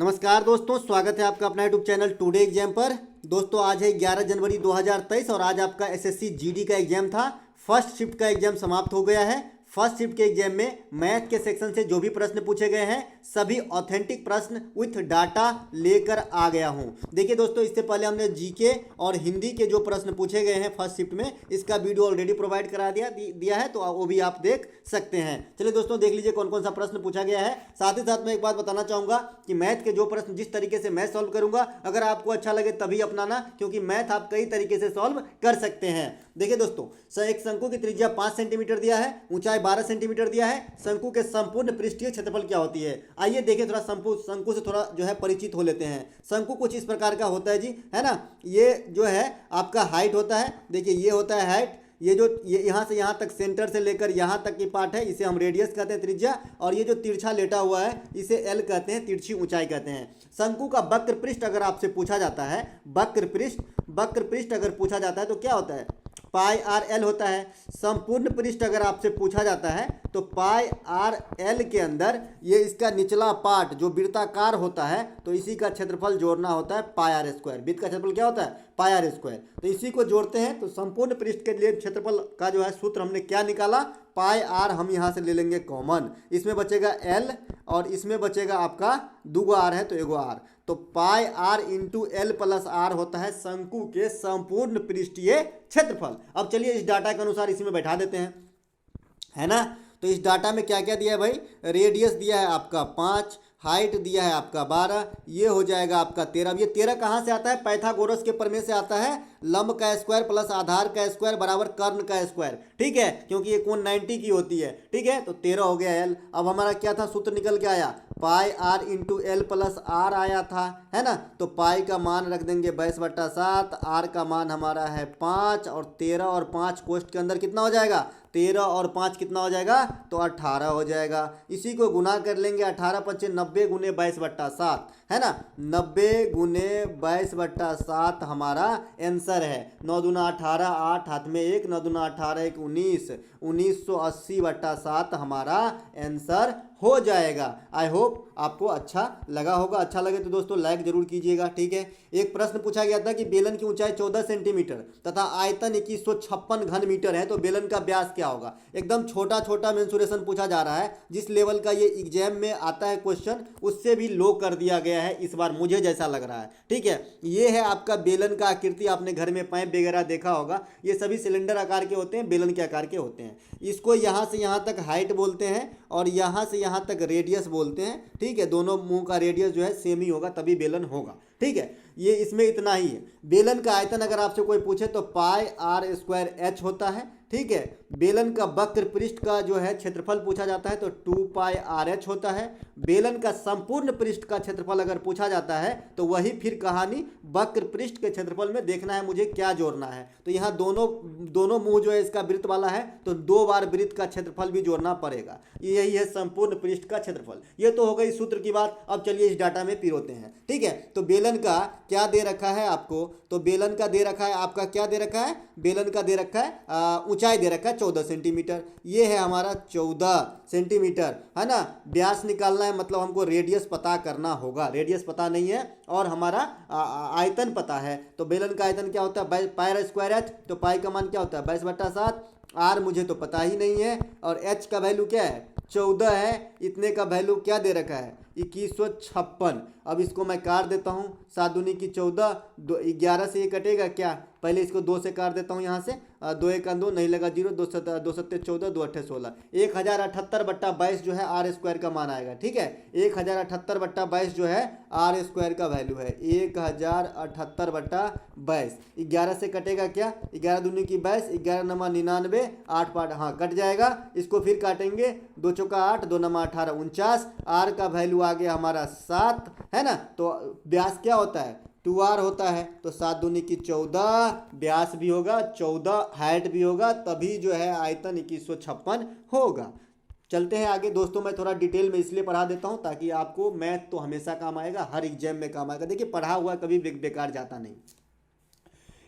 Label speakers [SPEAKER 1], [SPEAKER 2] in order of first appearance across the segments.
[SPEAKER 1] नमस्कार दोस्तों, स्वागत है आपका अपना यूट्यूब चैनल टुडे एग्जाम पर। दोस्तों आज है 11 जनवरी 2023 और आज आपका एसएससी जीडी का एग्जाम था। फर्स्ट शिफ्ट का एग्जाम समाप्त हो गया है। फर्स्ट शिफ्ट के एग्जाम में मैथ के सेक्शन से जो भी प्रश्न पूछे गए हैं सभी ऑथेंटिक प्रश्न विथ डाटा लेकर आ गया हूं। देखिए दोस्तों, इससे पहले हमने जीके और हिंदी के जो प्रश्न पूछे गए हैं फर्स्ट शिफ्ट में, इसका वीडियो ऑलरेडी प्रोवाइड करा दिया है, तो वो भी आप देख सकते हैं। चलिए दोस्तों, देख लीजिए कौन कौन सा प्रश्न पूछा गया है। साथ ही साथ मैं एक बात बताना चाहूंगा कि मैथ के जो प्रश्न जिस तरीके से मैं सॉल्व करूंगा, अगर आपको अच्छा लगे तभी अपनाना, क्योंकि मैथ आप कई तरीके से सॉल्व कर सकते हैं। देखिए दोस्तों, एक शंकु की त्रिज्या 5 सेंटीमीटर दिया है, ऊंचाई 12 सेंटीमीटर दिया है। शंकु के संपूर्ण पृष्ठीय क्षेत्रफल क्या होती है? आइए देखें, थोड़ा शंकु से थोड़ा जो है परिचित हो लेते हैं। शंकु कुछ इस प्रकार का होता है जी, है ना। ये जो है आपका हाइट होता है। देखिए ये होता है हाइट। ये यहाँ से यहाँ तक, सेंटर से लेकर यहाँ तक की पार्ट है, इसे हम रेडियस कहते हैं, त्रिज्या। और ये जो तिरछा लेटा हुआ है इसे एल कहते हैं, तिरछी ऊंचाई कहते हैं। शंकु का वक्र पृष्ठ अगर आपसे पूछा जाता है, वक्र पृष्ठ अगर पूछा जाता है तो क्या होता है? पाई आर एल होता है। संपूर्ण पृष्ठ अगर आपसे पूछा जाता है तो पाई आर एल के अंदर ये इसका निचला पार्ट जो वृत्ताकार होता है, तो इसी का क्षेत्रफल जोड़ना होता है पाई आर स्क्वायर। वृत्त का क्षेत्रफल क्या होता है? पाई आर स्क्वायर। तो इसी को जोड़ते हैं तो संपूर्ण पृष्ठ के लिए क्षेत्रफल का जो है सूत्र हमने क्या निकाला? पाई आर हम यहाँ से ले लेंगे कॉमन। इसमें बचेगा एल और इसमें बचेगा आपका दूगो आर है तो एगो आर। तो pi r into l plus r होता है शंकु के संपूर्ण पृष्ठीय क्षेत्रफल। अब चलिए इस डाटा के अनुसार इसी में बैठा देते हैं, है ना। तो इस डाटा में क्या क्या दिया है भाई? रेडियस दिया है आपका 5, हाइट दिया है आपका 12, ये हो जाएगा आपका 13। अब ये 13 कहाँ से आता है? पाइथागोरस के प्रमेय से आता है। लंब का स्क्वायर प्लस आधार का स्क्वायर बराबर कर्ण का स्क्वायर, ठीक है, क्योंकि ये कोण 90 की होती है, ठीक है। तो 13 हो गया एल। अब हमारा क्या था? सूत्र निकल के आया pi r into l plus r आया था, है ना। तो पाई का मान रख देंगे 22/7, आर का मान हमारा है 5 और 13 और 5 कोष्ठ के अंदर कितना हो जाएगा? 13 और 5 कितना हो जाएगा? तो 18 हो जाएगा। इसी को गुना कर लेंगे, 18 × 5 90 × 22/7, है ना। 90 × 22/7 हमारा आंसर है। 9 दूना 18, 8 हाथ में 1, 9 दूना 18, 1 19, 1980/7 हमारा आंसर हो जाएगा। आई होप आपको अच्छा लगा होगा। अच्छा लगे तो दोस्तों लाइक जरूर कीजिएगा, ठीक है। एक प्रश्न पूछा गया था कि बेलन की ऊंचाई 14 सेंटीमीटर तथा आयतन 2156 घन मीटर है, तो बेलन का व्यास क्या होगा? एकदम छोटा छोटा मेंसुरेशन पूछा जा रहा है। जिस लेवल का ये एग्जाम में आता है क्वेश्चन, उससे भी लो कर दिया गया है इस बार, मुझे जैसा लग रहा है, ठीक है। ये है आपका बेलन का आकृति। आपने घर में पाइप वगैरह देखा होगा, ये सभी सिलेंडर आकार के होते हैं, बेलन के आकार के होते हैं। इसको यहाँ से यहाँ तक हाइट बोलते हैं और यहाँ से यहाँ तक रेडियस बोलते हैं, ठीक है। दोनों मुंह का रेडियस जो है सेम ही होगा, तभी बेलन होगा, ठीक है। ये इसमें इतना ही है। बेलन का आयतन अगर आपसे कोई पूछे तो पाई आर स्क्वायर एच होता है, ठीक है। बेलन का वक्र पृष्ठ का जो है क्षेत्रफल पूछा जाता है तो 2 पाई आर एच होता है। बेलन का संपूर्ण पृष्ठ का क्षेत्रफल अगर पूछा जाता है तो वही फिर कहानी वक्र पृष्ठ के क्षेत्रफल में देखना है मुझे क्या जोड़ना है। तो यहाँ दोनों मुंह जो है इसका वृत्त वाला है, तो 2 बार वृत्त का क्षेत्रफल भी जोड़ना पड़ेगा। यही है संपूर्ण पृष्ठ का क्षेत्रफल। ये तो हो गई सूत्र की बात। अब चलिए इस डाटा में पिरोते हैं, ठीक है। तो बेलन का क्या दे रखा है आपको? तो बेलन का दे रखा है आपका, क्या दे रखा है? बेलन का दे रखा है ऊंचाई दे रखा है 14 सेंटीमीटर। ये है हमारा 14 सेंटीमीटर, है ना। व्यास निकालना है, मतलब हमको रेडियस पता करना होगा। रेडियस पता नहीं है और हमारा आयतन पता है। तो बेलन का आयतन क्या होता है? पाई आर स्क्वायर एच। तो पाई का मान क्या होता है? 22/7। आर मुझे तो पता ही नहीं है और एच का वैल्यू क्या है? 14 है। इतने का वैल्यू क्या दे रखा है? 2156। अब इसको मैं काट देता हूँ, 7 दूनी की 14, 11 से ये कटेगा क्या? पहले इसको 2 से काट देता हूँ यहाँ से, 2 1 2 नहीं लगा 0, 2 7 14, 2 8 16, 1078/22 जो है आर स्क्वायर का मान आएगा, ठीक है। 1078/22 जो है आर स्क्वायर का वैल्यू है, 1078/22। 11 से कटेगा क्या? 11 दूनी की 22, 11 नमा 99, 8 पार्ट हाँ कट जाएगा। इसको फिर काटेंगे, 2 चौका 8, 2 नमा 18, 49। आर का वैल्यू आ गया हमारा 7, है ना। तो व्यास क्या होता है? 2r होता है। तो 7 दूनी की 14, व्यास भी होगा 14, हाइट भी होगा, तभी जो है आयतन 2156 होगा। चलते हैं आगे दोस्तों। मैं थोड़ा डिटेल में इसलिए पढ़ा देता हूं ताकि आपको मैथ तो हमेशा काम आएगा, हर एग्जाम में काम आएगा। देखिए पढ़ा हुआ कभी बेकार जाता नहीं।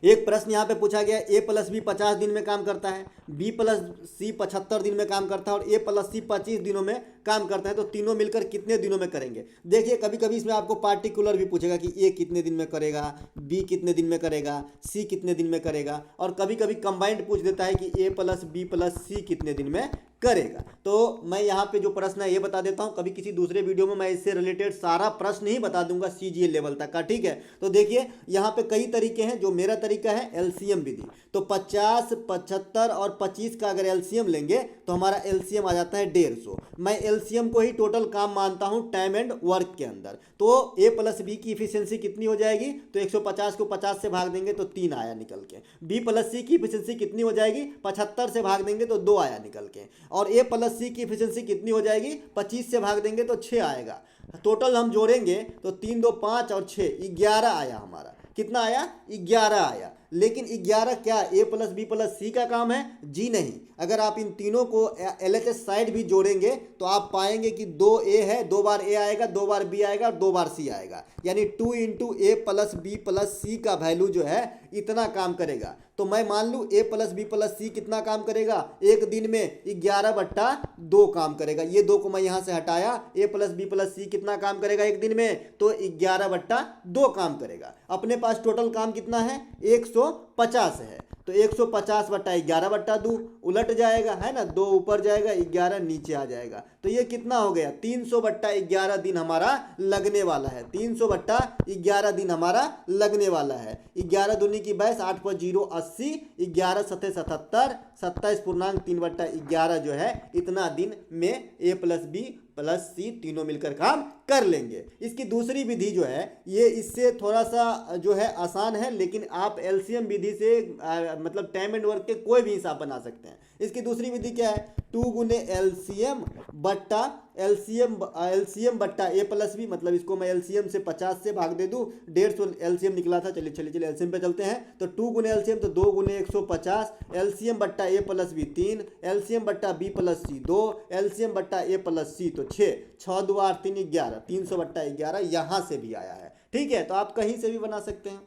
[SPEAKER 1] एक प्रश्न यहाँ पे पूछा गया, ए प्लस बी 50 दिन में काम करता है, बी प्लस सी 75 दिन में काम करता है और ए प्लस सी 25 दिनों में काम करता है, तो तीनों मिलकर कितने दिनों में करेंगे। देखिए कभी कभी इसमें आपको पार्टिकुलर भी पूछेगा कि ए कितने दिन में करेगा, बी कितने दिन में करेगा, सी कितने दिन में करेगा, और कभी कभी कंबाइंड पूछ देता है कि ए प्लस बी प्लस सी कितने दिन में करेगा। तो मैं यहाँ पे जो प्रश्न है ये बता देता हूँ, कभी किसी दूसरे वीडियो में मैं इससे रिलेटेड सारा प्रश्न ही बता दूंगा सीजीएल लेवल तक का, ठीक है। तो देखिए यहाँ पे कई तरीके हैं, जो मेरा तरीका है एलसीएम विधि। तो 50, 75 और 25 का अगर एलसीएम लेंगे तो हमारा एलसीएम आ जाता है 150। मैं एलसीएम को ही टोटल काम मानता हूँ टाइम एंड वर्क के अंदर। तो ए प्लस बी की इफिशियंसी कितनी हो जाएगी, तो 150 को 50 से भाग देंगे तो 3 आया निकल के। बी प्लस सी की इफिशियंसी कितनी हो जाएगी, 75 से भाग देंगे तो 2 आया निकल के। और ए प्लस सी की इफिशियंसी कितनी हो जाएगी, 25 से भाग देंगे तो 6 आएगा। टोटल हम जोड़ेंगे तो 3 2 5 और 6 11 आया हमारा। कितना आया, 11 आया। लेकिन 11 क्या ए प्लस बी प्लस सी का काम है, जी नहीं। अगर आप इन तीनों को एलएचएस साइड भी जोड़ेंगे तो आप पाएंगे कि 2 ए है, 2 बार ए आएगा, 2 बार बी आएगा और 2 बार सी आएगा, यानी 2 इंटू ए प्लस बी प्लस सी का वैल्यू जो है इतना काम करेगा। तो मैं मान लूँ ए प्लस बी प्लस सी कितना काम करेगा, एक दिन में 11/2 काम करेगा। ये 2 को मैं यहाँ से हटाया, ए प्लस बी प्लस सी कितना काम करेगा एक दिन में, तो 11/2 काम करेगा। अपने पास टोटल काम कितना है, 150 है, तो 150/11/2 उलट जाएगा, है ना, 2 ऊपर जाएगा, 11 नीचे आ जाएगा। तो ये कितना हो गया, 300/11 दिन हमारा लगने वाला है। 300/11 दिन हमारा लगने वाला है। 11 दूनी की 22, 8 × 0 80, 11 7 77, 27.3/11 जो है इतना दिन में ए प्लस बी प्लस सी तीनों मिलकर काम कर लेंगे। इसकी दूसरी विधि जो है ये इससे थोड़ा सा जो है आसान है, लेकिन आप एलसीएम विधि से मतलब टाइम एंड वर्क के कोई भी हिसाब बना सकते हैं। इसकी दूसरी विधि क्या है, 2 गुने एलसीएम बट्टा ए प्लस बी, मतलब इसको मैं एलसीएम से 50 से भाग दे दूं, 150 एलसीएम निकला था। चलिए एलसीएम पे चलते हैं। तो 2 गुने एलसीएम तो 2 गुने 150, एलसीएम बट्टा ए प्लस बी 3, एलसीएम बट्टा बी प्लस सी 2, एलसीएम बट्टा ए प्लस सी तो 6, 6 2 8 3 11, 300/11 यहाँ से भी आया है, ठीक है। तो आप कहीं से भी बना सकते हैं।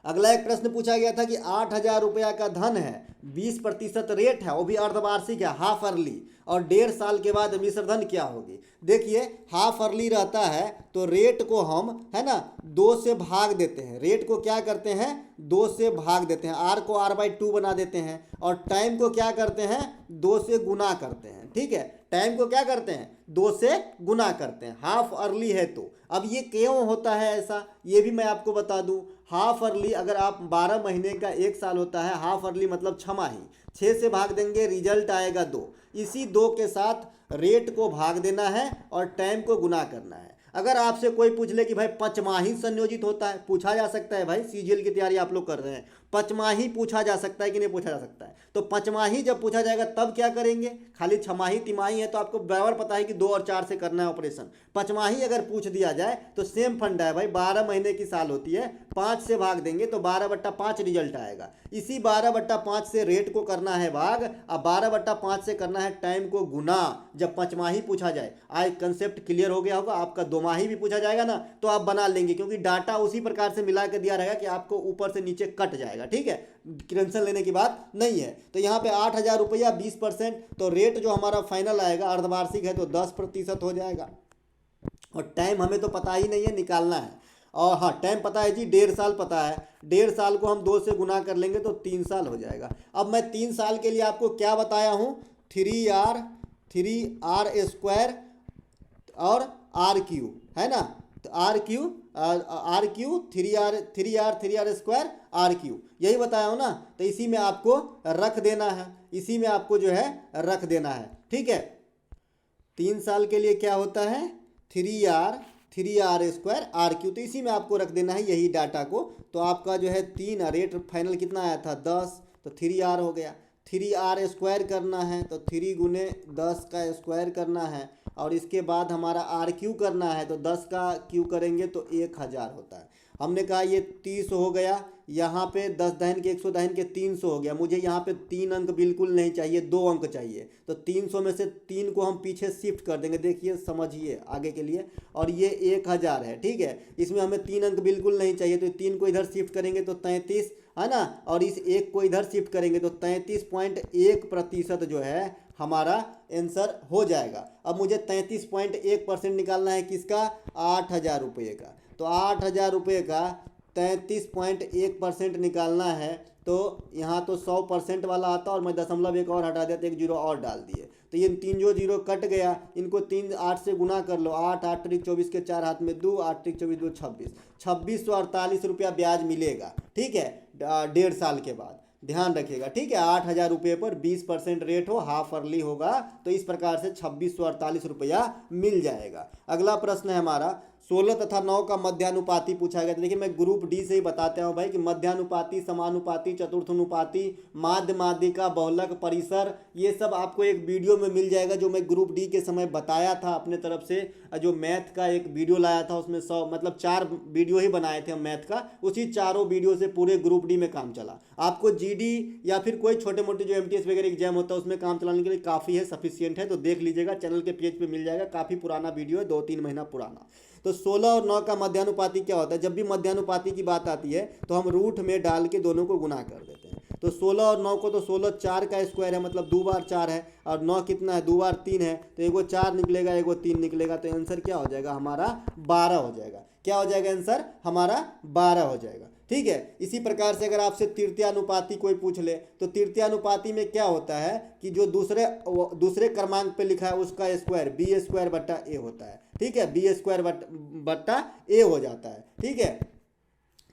[SPEAKER 1] अगला एक प्रश्न पूछा गया था कि 8,000 रुपया का धन है, 20% रेट है, वो भी अर्धवार्षिक है, हाफ अर्ली, और 1.5 साल के बाद मिश्र धन क्या होगी। देखिए हाफ अर्ली रहता है तो रेट को हम, है ना, 2 से भाग देते हैं। रेट को क्या करते हैं, 2 से भाग देते हैं, आर को r/2 बना देते हैं, और टाइम को क्या करते हैं, 2 से गुना करते हैं, ठीक है। टाइम को क्या करते हैं, 2 से गुना करते हैं, हाफ अर्ली है तो। अब ये क्यों होता है ऐसा, ये भी मैं आपको बता दूं। हाफ अर्ली अगर आप 12 महीने का 1 साल होता है, हाफ अर्ली मतलब छमाही, 6 से भाग देंगे रिजल्ट आएगा 2। इसी 2 के साथ रेट को भाग देना है और टाइम को गुना करना है। अगर आपसे कोई पूछ ले कि भाई पचमाही संयोजित होता है, पूछा जा सकता है, भाई सीजीएल की तैयारी आप लोग कर रहे हैं, पचमाही पूछा जा सकता है कि नहीं पूछा जा सकता है। तो पचमाही जब पूछा जाएगा तब क्या करेंगे, खाली छमाही तिमाही है तो आपको बराबर पता है कि 2 और 4 से करना है ऑपरेशन। पचमाही अगर पूछ दिया जाए तो सेम फंडा है भाई, 12 महीने की साल होती है, 5 से भाग देंगे तो 12/5 रिजल्ट आएगा। इसी 12/5 से रेट को करना है भाग, अब 12/5 से करना है टाइम को गुना। जब पचमाही पूछा जाए, आज कंसेप्ट क्लियर हो गया होगा। आपका 2 माही भी पूछा जाएगा ना तो आप बना लेंगे, क्योंकि डाटा उसी प्रकार से मिला के दिया रहेगा कि आपको ऊपर से नीचे कट जाएगा, ठीक है, टेंशन लेने की बात नहीं है। तो यहाँ पे 8,000 रुपया 20%, तो रेट जो हमारा फाइनल आएगा अर्धवार्षिक है तो 10% हो जाएगा। और टाइम हमें तो पता ही नहीं है, निकालना है। और हाँ टाइम पता है जी, 1.5 साल पता है, 1.5 साल को हम 2 से गुना कर लेंगे तो 3 साल हो जाएगा। अब मैं 3 साल के लिए आपको क्या बताया हूँ, 3r स्क्वायर और r3 है ना, तो r3 3r स्क्वायर r3 यही बताया हो ना। तो इसी में आपको रख देना है, इसी में आपको जो है रख देना है, ठीक है। 3 साल के लिए क्या होता है, 3r स्क्वायर r3, तो इसी में आपको रख देना है यही डाटा को। तो आपका जो है 3 रेट फाइनल कितना आया था 10, तो 3r हो गया। 3r स्क्वायर करना है तो 3 गुने 10 का स्क्वायर करना है, और इसके बाद हमारा r क्यू करना है तो 10 का क्यू करेंगे तो 1000 होता है। हमने कहा ये 30 हो गया, यहाँ पे 10 दहन के 100 दहन के 300 हो गया। मुझे यहाँ पे 3 अंक बिल्कुल नहीं चाहिए, 2 अंक चाहिए। तो 300 में से 3 को हम पीछे शिफ्ट कर देंगे, देखिए समझिए आगे के लिए। और ये 1000 है, ठीक है। इसमें हमें 3 अंक बिल्कुल नहीं चाहिए, तो 3 को इधर शिफ्ट करेंगे तो 33 है ना, और इस 1 को इधर शिफ्ट करेंगे तो 33.1% जो है हमारा आंसर हो जाएगा। अब मुझे 33.1% निकालना है किसका, 8000 रुपये का। तो 8000 रुपये का 33.1% निकालना है, तो यहाँ तो 100% वाला आता और मैं दशमलव एक और हटा दिया तो एक जीरो और डाल दिए, तो ये 3 जो जीरो कट गया, इनको 3 8 से गुना कर लो। 8 8 त्रिक 24 के 4 हाथ में 2, 8 त्रिक 24 2 26, 2648 रुपया ब्याज मिलेगा, ठीक है, 1.5 साल के बाद। ध्यान रखिएगा, ठीक है। 8000 रुपये पर 20% रेट हो, हाफ अर्ली होगा, तो इस प्रकार से 2648 रुपया मिल जाएगा। अगला प्रश्न है हमारा 16 तथा 9 का मध्यानुपाती पूछा गया। तो देखिए मैं ग्रुप डी से ही बताते हूँ भाई कि मध्यानुपाती, समानुपाती, चतुर्थानुपाती, माध्य माध्यिका, बहुलक, परिसर, ये सब आपको एक वीडियो में मिल जाएगा जो मैं ग्रुप डी के समय बताया था अपने तरफ से। जो मैथ का एक वीडियो लाया था उसमें 100 मतलब 4 वीडियो ही बनाए थे हम मैथ का, उसी चारों वीडियो से पूरे ग्रुप डी में काम चला। आपको जीडी या फिर कोई छोटे मोटे जो एमटीएस वगैरह एग्जाम होता है उसमें काम चलाने के लिए काफ़ी है, सफिशियंट है। तो देख लीजिएगा, चैनल के पेज पे मिल जाएगा, काफ़ी पुराना वीडियो है, 2-3 महीना पुराना। तो 16 और 9 का मध्यानुपाती क्या होता है, जब भी मध्यानुपाती की बात आती है तो हम रूट में डाल के दोनों को गुना कर देते हैं। तो 16 और 9 को, तो 16 4 का स्क्वायर है, मतलब 2 बार 4 है, और 9 कितना है, 2 बार 3 है, तो एगो 4 निकलेगा, एगो 3 निकलेगा, तो आंसर क्या हो जाएगा हमारा 12 हो जाएगा। क्या हो जाएगा आंसर हमारा 12 हो जाएगा, ठीक है। इसी प्रकार से अगर आपसे तृतीयानुपाती कोई पूछ ले तो तृतीयानुपाती में क्या होता है कि जो दूसरे क्रमांक पे लिखा है उसका स्क्वायर बी स्क्वायर बट्टा ए होता है, ठीक है, बी स्क्वायर बट्टा ए हो जाता है, ठीक है।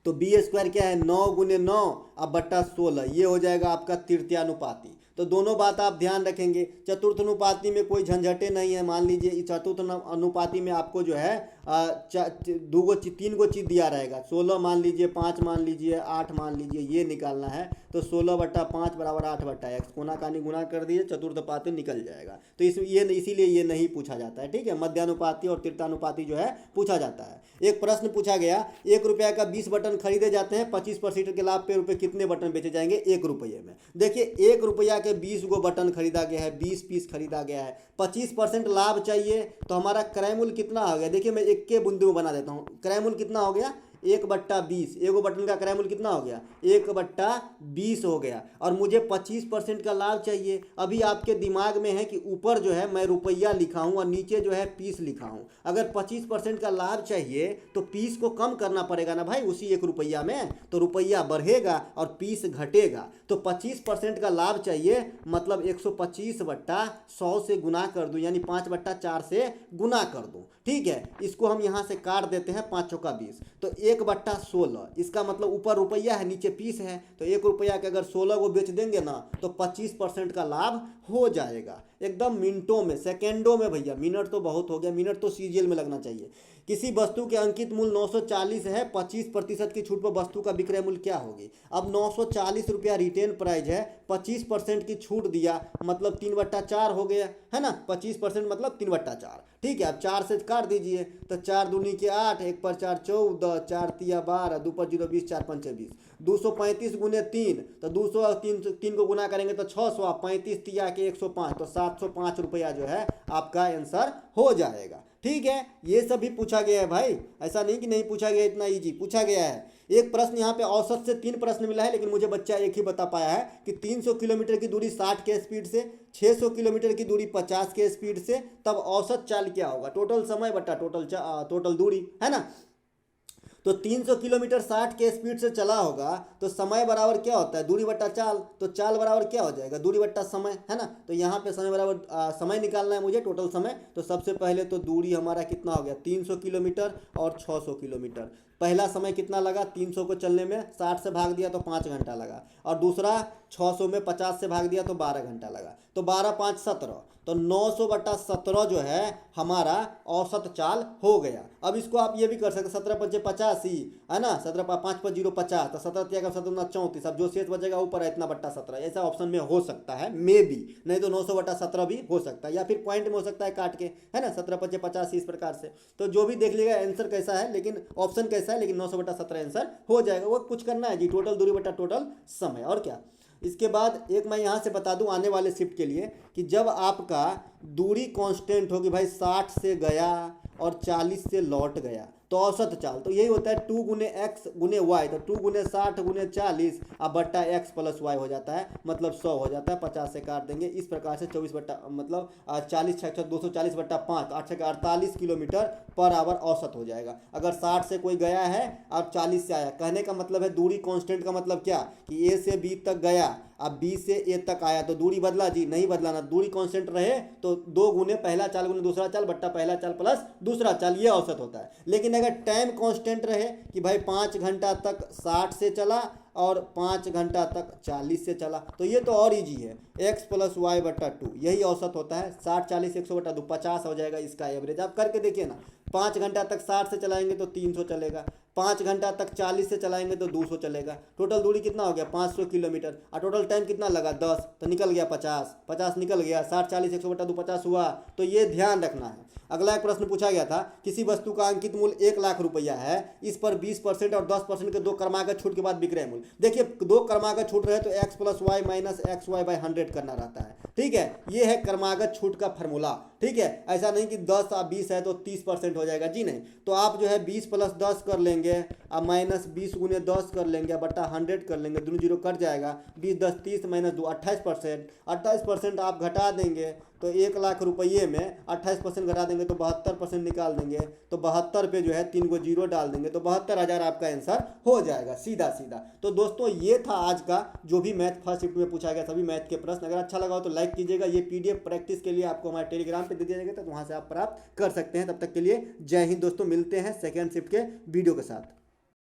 [SPEAKER 1] तो बी स्क्वायर क्या है, 9 गुने 9 अब बट्टा 16, ये हो जाएगा आपका तृतीयानुपाती। तो दोनों बात आप ध्यान रखेंगे। चतुर्थ अनुपाती में कोई झंझटे नहीं है। मान लीजिए चतुर्थ अनुपाती में आपको जो है 3 गो चीज दिया रहेगा, 16 मान लीजिए, 5 मान लीजिए, 8 मान लीजिए, ये निकालना है। तो 16/5 बराबर 8/x, कोना कानी गुना कर दिए, चतुर्थपाती निकल जाएगा। तो इसीलिए ये नहीं पूछा जाता है, ठीक है। मध्यानुपाती और तृतीयानुपाती जो है पूछा जाता है। एक प्रश्न पूछा गया, 1 रुपया का 20 बटन खरीदे जाते हैं, 25% के लाभ पे रुपये कितने बटन बेचे जाएंगे 1 रुपये में। देखिए 1 रुपया के 20 गो बटन खरीदा गया है, 20 पीस खरीदा गया है, 25% लाभ चाहिए, तो हमारा क्रय मूल्य कितना हो गया। देखिए मैं एक के बिंदु में बना देता हूँ, क्रय मूल्य कितना हो गया 1/20, एगो बटन का क्रय मूल्य कितना हो गया 1/20 हो गया। और मुझे 25% का लाभ चाहिए। अभी आपके दिमाग में है कि ऊपर जो है मैं रुपया लिखा हूँ और नीचे जो है पीस लिखा हूँ। अगर 25% का लाभ चाहिए तो पीस को कम करना पड़ेगा ना भाई उसी 1 रुपया में, तो रुपया बढ़ेगा और पीस घटेगा। तो 25% का लाभ चाहिए, मतलब 125/100 से गुना कर दूँ, यानी 5/4 से गुना कर दूँ, ठीक है। इसको हम यहाँ से काट देते हैं, 5 चौका 20, तो 1/16। इसका मतलब ऊपर रुपया है नीचे पीस है, तो 1 रुपया के अगर 16 को बेच देंगे ना तो 25% का लाभ हो जाएगा। एकदम मिनटों में, सेकेंडों में भैया, मिनट तो बहुत हो गया, मिनट तो सीजीएल में लगना चाहिए। किसी वस्तु के अंकित मूल्य 940 है, 25% की छूट पर वस्तु का विक्रय मूल्य क्या होगी। अब 940 रुपया रिटेन प्राइस है, 25% की छूट दिया, मतलब 3/4 हो गया है ना। 25% मतलब 3/4, ठीक है। अब 4 से काट दीजिए, तो 4 दूनी के 8, 1 पर 4 14, 4 तिया 12, 2 पर 0 20, 4 पंचे 20, 235 गुने 3, तो 200 और 3 को गुना करेंगे तो 600, 35 तिया के 105, तो 705 रुपया जो है आपका आंसर हो जाएगा, ठीक है। ये सब भी पूछा गया है भाई, ऐसा नहीं कि नहीं पूछा गया, इतना इजी पूछा गया है। एक प्रश्न यहाँ पे औसत से 3 प्रश्न मिला है, लेकिन मुझे बच्चा एक ही बता पाया है कि 300 किलोमीटर की दूरी 60 के स्पीड से, 600 किलोमीटर की दूरी 50 के स्पीड से, तब औसत चाल क्या होगा। टोटल समय बटा टोटल दूरी है ना। तो 300 किलोमीटर 60 के स्पीड से चला होगा तो समय बराबर क्या होता है, दूरी बट्टा चाल, तो चाल बराबर क्या हो जाएगा, दूरी बट्टा समय, है ना। तो यहाँ पे समय बराबर समय निकालना है मुझे, टोटल समय। तो सबसे पहले तो दूरी हमारा कितना हो गया 300 किलोमीटर और 600 किलोमीटर। पहला समय कितना लगा 300 को चलने में, 60 से भाग दिया तो 5 घंटा लगा। और दूसरा 600 में 50 से भाग दिया तो 12 घंटा लगा, तो 12 5 17, तो 900/17 जो है हमारा औसत चाल हो गया। अब इसको आप ये भी कर सकते 17 पंचे 85 है ना, 17 5 5 0 50, तो 17 त्याग 17 34, अब जो शेष बचेगा ऊपर है इतना बट्टा 17, ऐसा ऑप्शन में हो सकता है मे बी, नहीं तो 900/17 भी हो सकता है, या फिर पॉइंट में हो सकता है काट के, है ना, 17 पंचे 85 इस प्रकार से। तो जो भी देख लीजिएगा आंसर कैसा है, लेकिन ऑप्शन कैसा है, लेकिन 900/17 आंसर हो जाएगा। वो कुछ करना है जी, टोटल दूरी बटा टोटल समय, और क्या। इसके बाद एक मैं यहाँ से बता दूं आने वाले शिफ्ट के लिए कि जब आपका दूरी कांस्टेंट होगी भाई 60 से गया और 40 से लौट गया तो औसत चाल, तो यही होता है 2 गुने x गुने वाई, तो 2 गुने 60 गुने 40 अब बट्टा x प्लस वाई हो जाता है, मतलब 100 हो जाता है, 50 से काट देंगे। इस प्रकार से 24 बट्टा मतलब 40 6 240/5, 8 से 48 किलोमीटर पर आवर औसत हो जाएगा। अगर 60 से कोई गया है और 40 से आया, कहने का मतलब है दूरी कांस्टेंट का मतलब क्या कि ए से बी तक गया, अब बी से ए तक आया तो दूरी बदला जी, नहीं बदलाना, दूरी कांस्टेंट रहे तो 2 गुने पहला चाल गुने दूसरा चाल बट्टा पहला चाल प्लस दूसरा चाल, ये औसत होता है। लेकिन अगर टाइम कांस्टेंट रहे कि भाई 5 घंटा तक 60 से चला और 5 घंटा तक 40 से चला, तो ये तो और इजी है, x प्लस वाई बट्टा 2, यही औसत होता है। 60 40 100/2 50 हो जाएगा इसका एवरेज। आप करके देखिए ना, 5 घंटा तक 60 से चलाएंगे तो 300 चलेगा, 5 घंटा तक 40 से चलाएंगे तो 200 चलेगा, टोटल दूरी कितना हो गया 500 किलोमीटर, और टोटल टाइम कितना लगा 10, तो निकल गया 50, 50 निकल गया, 60 40 100/2 50 हुआ। तो ये ध्यान रखना है। अगला एक प्रश्न पूछा गया था, किसी वस्तु का अंकित मूल्य 1 लाख रुपया है, इस पर 20% और 10% के 2 क्रमागत छूट के बाद विक्रय मूल्य। देखिए 2 क्रमागत छूट रहे तो x plus Y minus XY/100 करना रहता है, ठीक है, ये है क्रमागत छूट का फॉर्मूला, ठीक है। ऐसा नहीं कि 10 और 20 है तो 30% हो जाएगा जी, नहीं। तो आप जो है 20 प्लस 10 कर लेंगे, अब माइनस 20 गुने 10 कर लेंगे, बट्टा 100 कर लेंगे, दोनों जीरो कट जाएगा, 20 10 30 माइनस 2 28%, 28% आप घटा देंगे तो 1 लाख रुपये में 28% घटा देंगे तो 72% निकाल देंगे, तो 72 पे जो है 3 को जीरो डाल देंगे तो 72,000 आपका आंसर हो जाएगा सीधा सीधा। तो दोस्तों ये था आज का जो भी मैथ फर्स्ट शिफ्ट में पूछा गया सभी मैथ के प्रश्न। अगर अच्छा लगा हो तो लाइक कीजिएगा। ये PDF प्रैक्टिस के लिए आपको हमारे टेलीग्राम पे दे दिया जाएगा, तो वहाँ से आप प्राप्त कर सकते हैं। तब तक के लिए जय हिंद दोस्तों, मिलते हैं सेकेंड शिफ्ट के वीडियो के साथ।